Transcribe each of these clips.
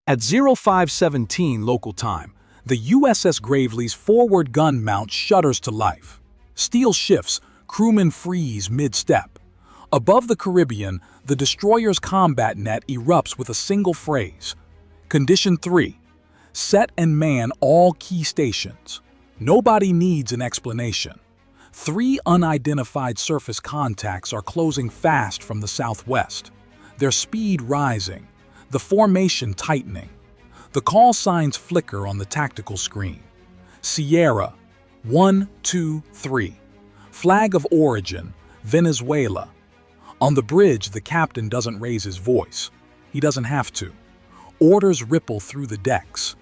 At 0517 local time, the USS Gravely's forward gun mount shudders to life. Steel shifts, crewmen freeze mid-step. Above the Caribbean, the destroyer's combat net erupts with a single phrase. Condition 3. Set and man all key stations. Nobody needs an explanation. 3 unidentified surface contacts are closing fast from the southwest, their speed rising, the formation tightening. The call signs flicker on the tactical screen. Sierra, 1, 2, 3. Flag of origin, Venezuela. On the bridge, the captain doesn't raise his voice. He doesn't have to. Orders ripple through the decks.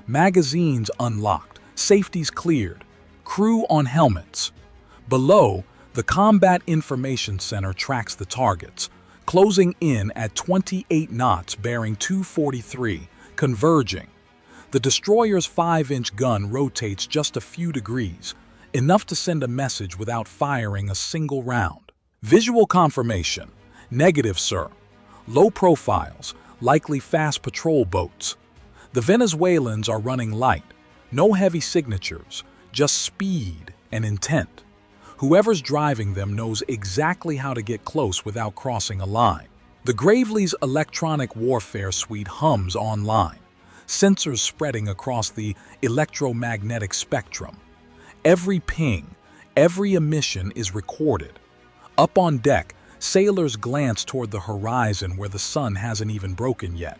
Magazines unlocked, safeties cleared, crew on helmets. Below, the Combat Information Center tracks the targets, closing in at 28 knots bearing 243, converging. The destroyer's 5-inch gun rotates just a few degrees, enough to send a message without firing a single round. Visual confirmation. Negative, sir. Low profiles, likely fast patrol boats. The Venezuelans are running light. No heavy signatures, just speed and intent. Whoever's driving them knows exactly how to get close without crossing a line. The Gravely's electronic warfare suite hums online, sensors spreading across the electromagnetic spectrum. Every ping, every emission is recorded. Up on deck, sailors glance toward the horizon where the sun hasn't even broken yet.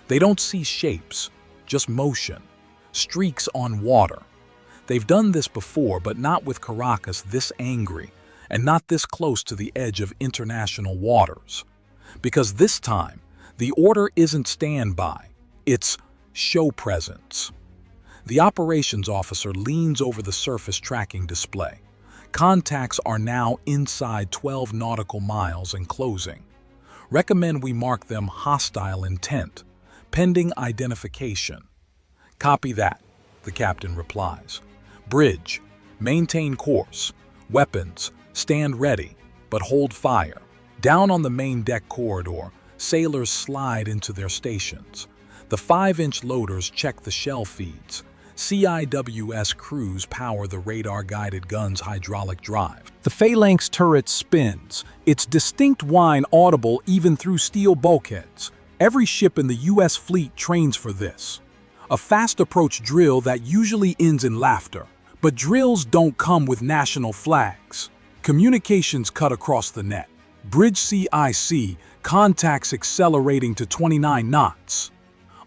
They don't see shapes, just motion, streaks on water. They've done this before, but not with Caracas this angry, and not this close to the edge of international waters. Because this time, the order isn't standby, it's show presence. The operations officer leans over the surface tracking display. Contacts are now inside 12 nautical miles and closing. Recommend we mark them hostile intent, pending identification. Copy that, the captain replies. Bridge, maintain course. Weapons, stand ready, but hold fire. Down on the main deck corridor, sailors slide into their stations. The 5-inch loaders check the shell feeds. CIWS crews power the radar-guided gun's hydraulic drive. The phalanx turret spins, its distinct whine audible even through steel bulkheads. Every ship in the U.S. fleet trains for this. A fast approach drill that usually ends in laughter. But drills don't come with national flags. Communications cut across the net. Bridge CIC, contacts accelerating to 29 knots.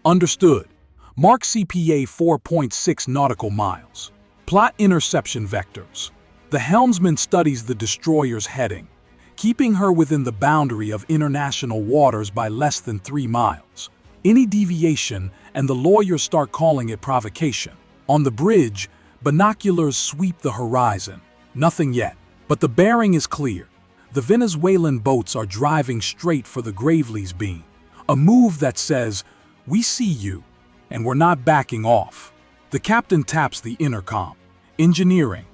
Understood. Mark CPA 4.6 nautical miles. Plot interception vectors. The helmsman studies the destroyer's heading, keeping her within the boundary of international waters by less than 3 miles. Any deviation, and the lawyers start calling it provocation. On the bridge, binoculars sweep the horizon. Nothing yet, but the bearing is clear. The Venezuelan boats are driving straight for the Gravely's beam. A move that says, "We see you, and we're not backing off." The captain taps the intercom. Engineering.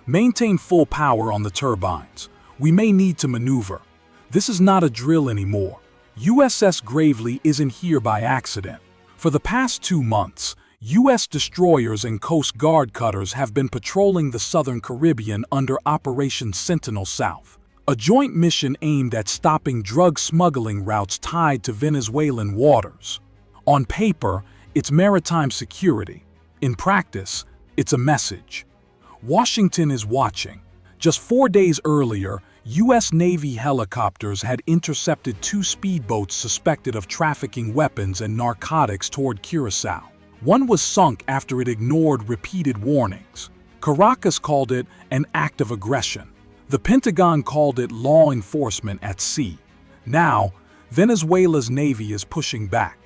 Maintain full power on the turbines. We may need to maneuver. This is not a drill anymore. USS Gravely isn't here by accident. For the past 2 months, U.S. destroyers and Coast Guard cutters have been patrolling the southern Caribbean under Operation Sentinel South, a joint mission aimed at stopping drug smuggling routes tied to Venezuelan waters. On paper, it's maritime security. In practice, it's a message. Washington is watching. Just 4 days earlier, U.S. Navy helicopters had intercepted 2 speedboats suspected of trafficking weapons and narcotics toward Curacao. One was sunk after it ignored repeated warnings. Caracas called it an act of aggression. The Pentagon called it law enforcement at sea. Now, Venezuela's Navy is pushing back,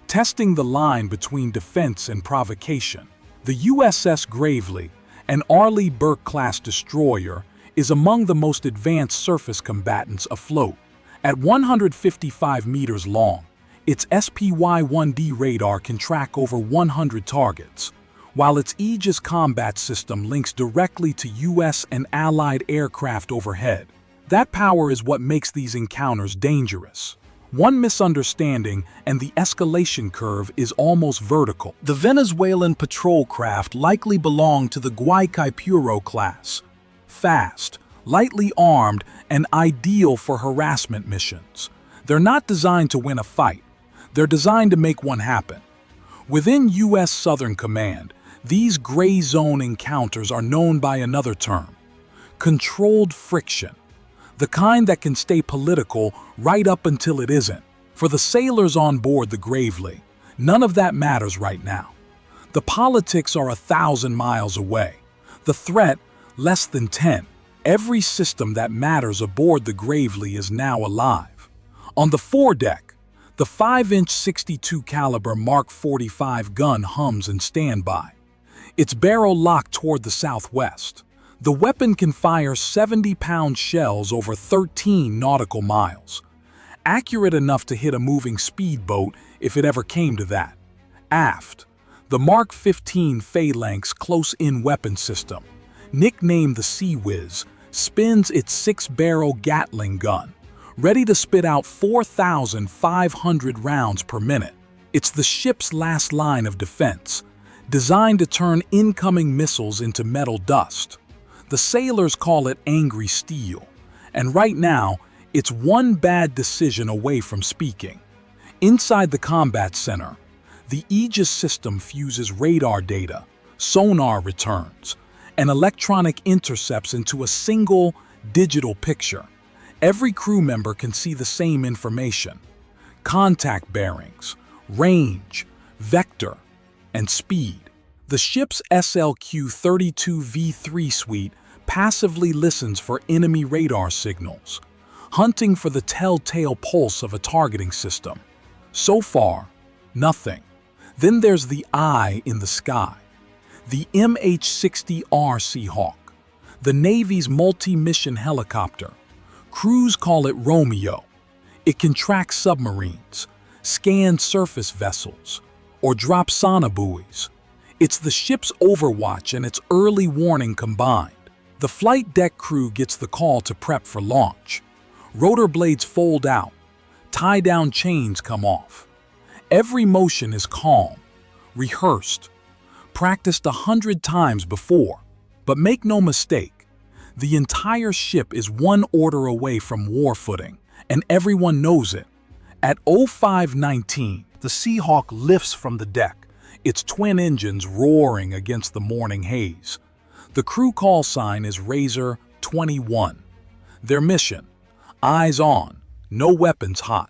testing the line between defense and provocation. The USS Gravely, an Arleigh Burke-class destroyer, is among the most advanced surface combatants afloat. At 155 meters long, its SPY-1D radar can track over 100 targets, while its Aegis combat system links directly to U.S. and Allied aircraft overhead. That power is what makes these encounters dangerous. One misunderstanding and the escalation curve is almost vertical. The Venezuelan patrol craft likely belonged to the Guaycaipuro class. Fast, lightly armed, and ideal for harassment missions. They're not designed to win a fight. They're designed to make one happen. Within U.S. Southern Command, these gray zone encounters are known by another term: controlled friction. The kind that can stay political right up until it isn't. For the sailors on board the Gravely, none of that matters right now. The politics are 1,000 miles away. The threat, less than 10. Every system that matters aboard the Gravely is now alive. On the foredeck, the 5-inch 62 caliber Mark 45 gun hums in standby, its barrel locked toward the southwest. The weapon can fire 70-pound shells over 13 nautical miles, accurate enough to hit a moving speedboat if it ever came to that. Aft, the Mark 15 Phalanx close-in weapon system, nicknamed the Sea Whiz, spins its 6-barrel Gatling gun, ready to spit out 4,500 rounds per minute. It's the ship's last line of defense, designed to turn incoming missiles into metal dust. The sailors call it angry steel, and right now, it's one bad decision away from speaking. Inside the combat center, the Aegis system fuses radar data, sonar returns, and electronic intercepts into a single digital picture. Every crew member can see the same information: contact bearings, range, vector, and speed. The ship's SLQ-32V3 suite passively listens for enemy radar signals, hunting for the telltale pulse of a targeting system. So far, nothing. Then there's the eye in the sky, the MH-60R Seahawk, the Navy's multi-mission helicopter. Crews call it Romeo. It can track submarines, scan surface vessels, or drop sonobuoys. It's the ship's overwatch and its early warning combined. The flight deck crew gets the call to prep for launch. Rotor blades fold out, tie-down chains come off. Every motion is calm, rehearsed, practiced 100 times before. But make no mistake, the entire ship is one order away from war footing, and everyone knows it. At 05:19, the Seahawk lifts from the deck, its twin engines roaring against the morning haze. The crew call sign is Razor 21. Their mission: eyes on, no weapons hot.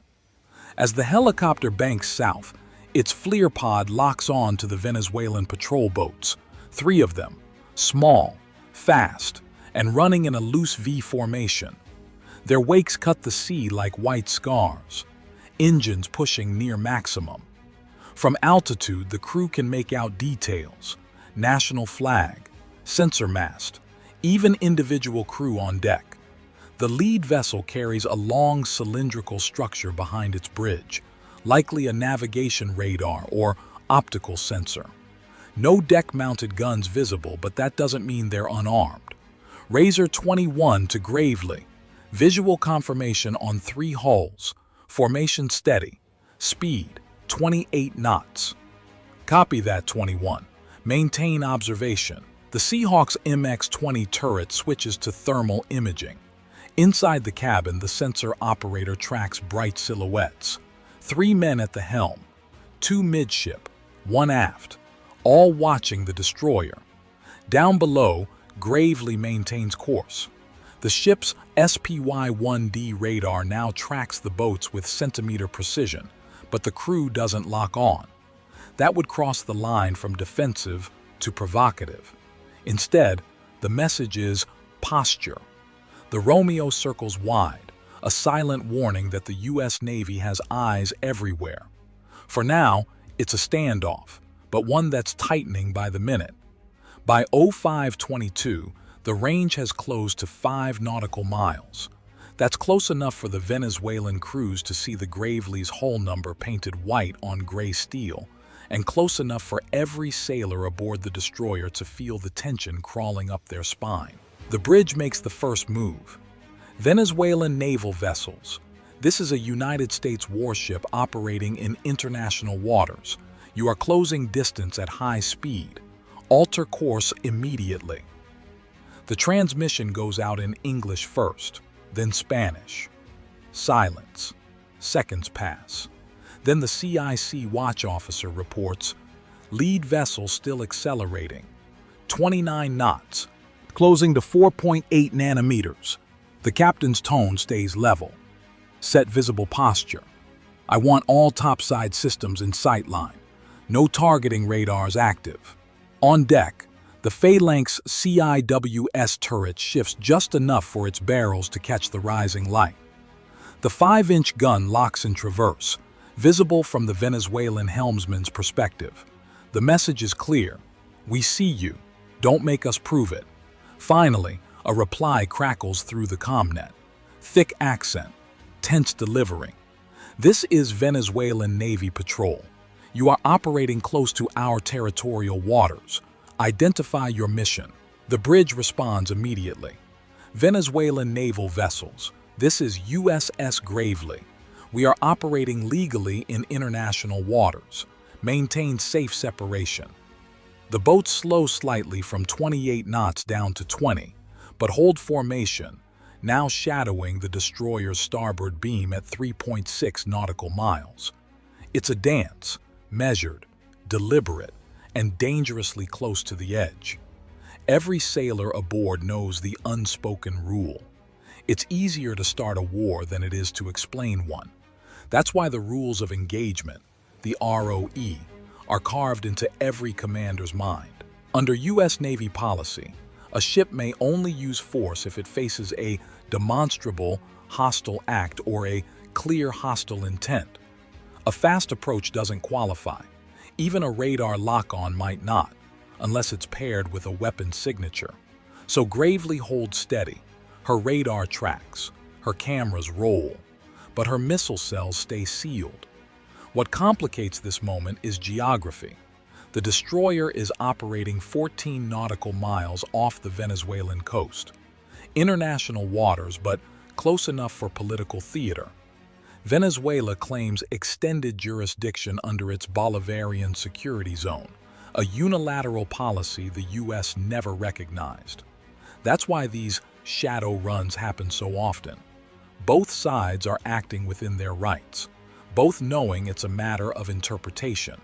As the helicopter banks south, its FLIR pod locks on to the Venezuelan patrol boats, 3 of them, small, fast, and running in a loose V formation. Their wakes cut the sea like white scars, engines pushing near maximum. From altitude, the crew can make out details: national flag, sensor mast, even individual crew on deck. The lead vessel carries a long cylindrical structure behind its bridge, likely a navigation radar or optical sensor. No deck-mounted guns visible, but that doesn't mean they're unarmed. Razor 21 to Gravely. Visual confirmation on 3 hulls. Formation steady. Speed 28 knots. Copy that, 21. Maintain observation. The Seahawk's MX-20 turret switches to thermal imaging. Inside the cabin, the sensor operator tracks bright silhouettes. 3 men at the helm, 2 midship, 1 aft, all watching the destroyer. Down below, Gravely maintains course. The ship's SPY-1D radar now tracks the boats with centimeter precision, but the crew doesn't lock on. That would cross the line from defensive to provocative. Instead, the message is posture. The Romeo circles wide, a silent warning that the U.S. Navy has eyes everywhere. For now, it's a standoff, but one that's tightening by the minute. By 05:22, the range has closed to 5 nautical miles. That's close enough for the Venezuelan crews to see the Gravely's hull number painted white on gray steel, and close enough for every sailor aboard the destroyer to feel the tension crawling up their spine. The bridge makes the first move. Venezuelan naval vessels, This is a United States warship operating in international waters. You are closing distance at high speed. Alter course immediately. The transmission goes out in English first, then Spanish. Silence. Seconds pass. Then the CIC watch officer reports, lead vessel still accelerating. 29 knots, closing to 4.8 nanometers. The captain's tone stays level. Set visible posture. I want all topside systems in sight line. No targeting radars active. On deck, the Phalanx CIWS turret shifts just enough for its barrels to catch the rising light. The 5-inch gun locks in traverse, visible from the Venezuelan helmsman's perspective. The message is clear. We see you. Don't make us prove it. Finally, a reply crackles through the commnet. Thick accent, tense delivery. This is Venezuelan Navy patrol. You are operating close to our territorial waters. Identify your mission. The bridge responds immediately. Venezuelan naval vessels. This is USS Gravely. We are operating legally in international waters. Maintain safe separation. The boats slow slightly from 28 knots down to 20, but hold formation, now shadowing the destroyer's starboard beam at 3.6 nautical miles. It's a dance, measured, deliberate, and dangerously close to the edge. Every sailor aboard knows the unspoken rule. It's easier to start a war than it is to explain one. That's why the rules of engagement, the ROE, are carved into every commander's mind. Under U.S. Navy policy, a ship may only use force if it faces a demonstrable hostile act or a clear hostile intent. A fast approach doesn't qualify. Even a radar lock-on might not, unless it's paired with a weapon signature. So Gravely holds steady. Her radar tracks, her cameras roll, but her missile cells stay sealed. What complicates this moment is geography. The destroyer is operating 14 nautical miles off the Venezuelan coast. International waters, but close enough for political theater. Venezuela claims extended jurisdiction under its Bolivarian security zone, a unilateral policy the U.S. never recognized. That's why these shadow runs happen so often. Both sides are acting within their rights, both knowing it's a matter of interpretation.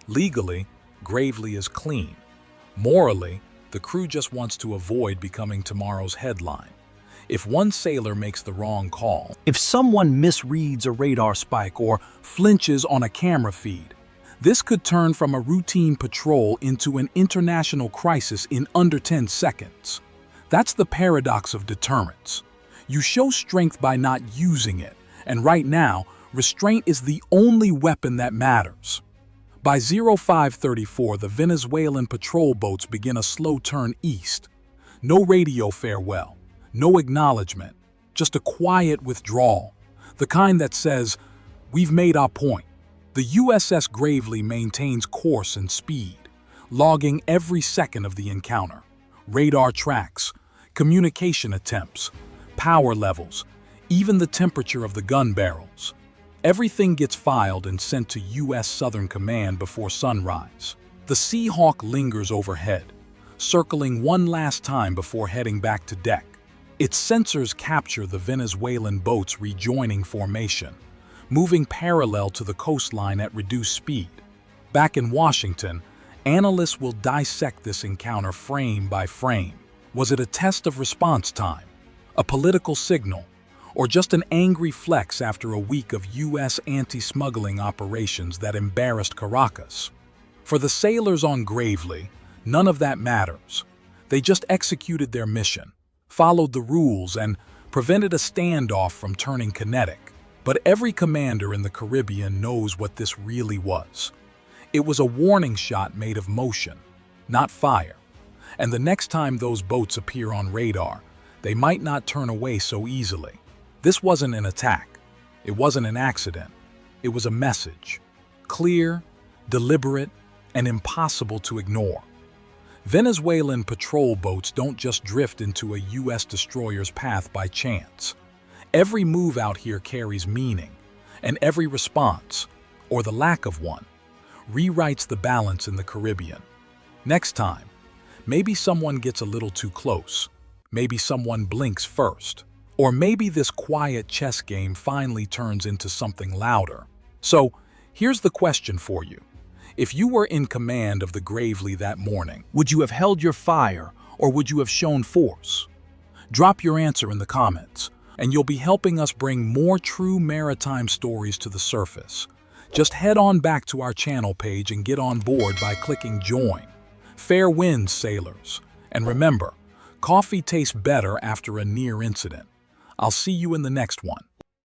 Legally, Gravely is clean. Morally, the crew just wants to avoid becoming tomorrow's headline. If one sailor makes the wrong call, if someone misreads a radar spike or flinches on a camera feed, this could turn from a routine patrol into an international crisis in under 10 seconds. That's the paradox of deterrence. You show strength by not using it, and right now, restraint is the only weapon that matters. By 0534, the Venezuelan patrol boats begin a slow turn east. No radio farewell, no acknowledgement, just a quiet withdrawal, the kind that says, "We've made our point." The USS Gravely maintains course and speed, logging every second of the encounter. Radar tracks, communication attempts, power levels, even the temperature of the gun barrels. Everything gets filed and sent to U.S. Southern Command before sunrise. The Seahawk lingers overhead, circling one last time before heading back to deck. Its sensors capture the Venezuelan boats rejoining formation, moving parallel to the coastline at reduced speed. Back in Washington, analysts will dissect this encounter frame by frame. Was it a test of response time, a political signal, or just an angry flex after a week of U.S. anti-smuggling operations that embarrassed Caracas? For the sailors on Gravely, none of that matters. They just executed their mission, followed the rules, and prevented a standoff from turning kinetic. But every commander in the Caribbean knows what this really was. It was a warning shot made of motion, not fire. And the next time those boats appear on radar, they might not turn away so easily. This wasn't an attack. It wasn't an accident. It was a message. Clear, deliberate, and impossible to ignore. Venezuelan patrol boats don't just drift into a U.S. destroyer's path by chance. Every move out here carries meaning, and every response, or the lack of one, rewrites the balance in the Caribbean. Next time, maybe someone gets a little too close, maybe someone blinks first, or maybe this quiet chess game finally turns into something louder. So, here's the question for you. If you were in command of the Gravely that morning, would you have held your fire or would you have shown force? Drop your answer in the comments, and you'll be helping us bring more true maritime stories to the surface. Just head on back to our channel page and get on board by clicking join. Fair winds, sailors. And remember, coffee tastes better after a near incident. I'll see you in the next one.